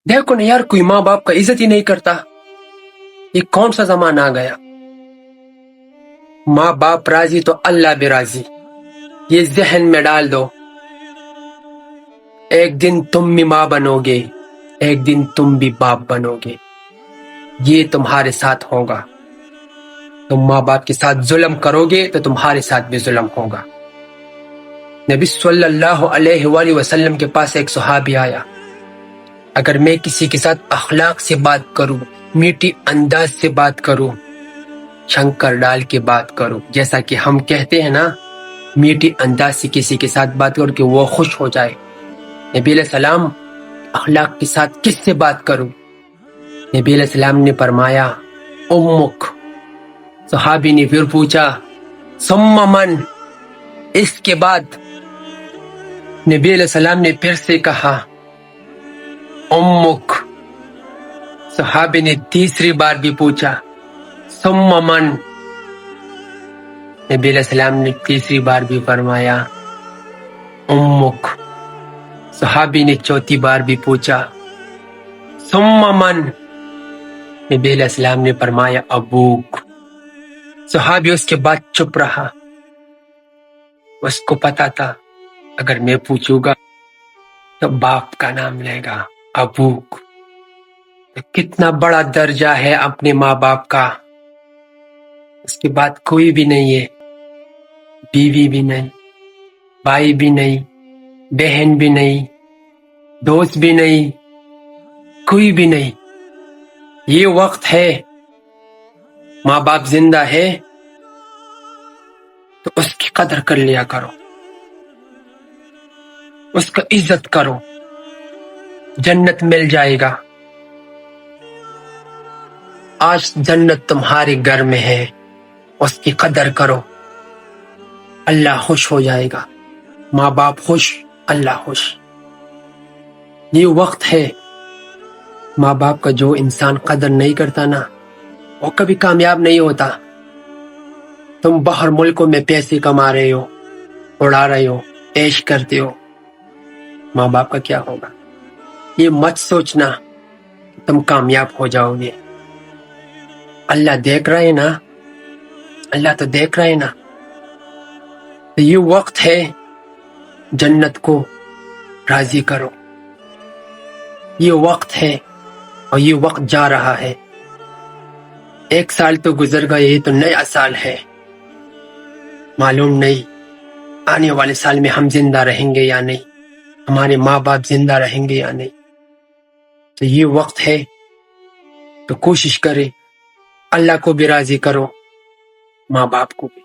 دیکھو نا یار، کوئی ماں باپ کا عزت ہی نہیں کرتا. یہ کون سا زمانہ آ گیا؟ ماں باپ راضی تو اللہ بھی راضی. یہ ذہن میں ڈال دو. ایک دن تم بھی ماں بنو گے، ایک دن تم بھی باپ بنو گے. یہ تمہارے ساتھ ہوگا. تم ماں باپ کے ساتھ ظلم کرو گے تو تمہارے ساتھ بھی ظلم ہوگا. نبی صلی اللہ علیہ وآلہ وسلم کے پاس ایک صحابی آیا. اگر میں کسی کے ساتھ اخلاق سے بات کروں، میٹھی انداز سے بات کروں، شنکر ڈال کے بات کروں، جیسا کہ ہم کہتے ہیں نا، میٹھی انداز سے کسی کے ساتھ بات کروں کہ وہ خوش ہو جائے. نبی علیہ السلام، اخلاق کے ساتھ کس سے بات کروں؟ نبی علیہ السلام نے فرمایا امک. صحابی نے پھر پوچھا ثم من؟ اس کے بعد نبی علیہ السلام نے پھر سے کہا امک. صحابی نے تیسری بار بھی پوچھا ثم من؟ نبی علیہ السلام نے تیسری بار بھی فرمایا امک. صحابی نے چوتھی بار بھی پوچھا ثم من؟ نبی علیہ السلام نے فرمایا ابوک. صحابی اس کے بعد چپ رہا. اس کو پتا تھا اگر میں پوچھوں گا تو باپ کا نام لے گا، ابوک. تو کتنا بڑا درجہ ہے اپنے ماں باپ کا. اس کے بعد کوئی بھی نہیں ہے، بیوی بھی نہیں، بھائی بھی نہیں، بہن بھی نہیں، دوست بھی نہیں، کوئی بھی نہیں. یہ وقت ہے، ماں باپ زندہ ہے تو اس کی قدر کر لیا کرو، اس کا عزت کرو، جنت مل جائے گا. آج جنت تمہارے گھر میں ہے، اس کی قدر کرو، اللہ خوش ہو جائے گا. ماں باپ خوش، اللہ خوش. یہ وقت ہے. ماں باپ کا جو انسان قدر نہیں کرتا نا، وہ کبھی کامیاب نہیں ہوتا. تم باہر ملکوں میں پیسے کما رہے ہو، اڑا رہے ہو، عیش کرتے ہو، ماں باپ کا کیا ہوگا؟ یہ مت سوچنا کہ تم کامیاب ہو جاؤ گے. اللہ دیکھ رہے نا، اللہ تو دیکھ رہے نا. یہ وقت ہے، جنت کو راضی کرو. یہ وقت ہے اور یہ وقت جا رہا ہے. ایک سال تو گزر گیا، یہ تو نیا سال ہے. معلوم نہیں آنے والے سال میں ہم زندہ رہیں گے یا نہیں، ہمارے ماں باپ زندہ رہیں گے یا نہیں. تو یہ وقت ہے تو کوشش کرے، اللہ کو بھی راضی کرو، ماں باپ کو بھی.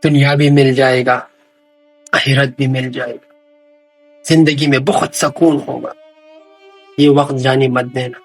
دنیا بھی مل جائے گا، آخرت بھی مل جائے گا، زندگی میں بہت سکون ہوگا. یہ وقت جانے مت دینا.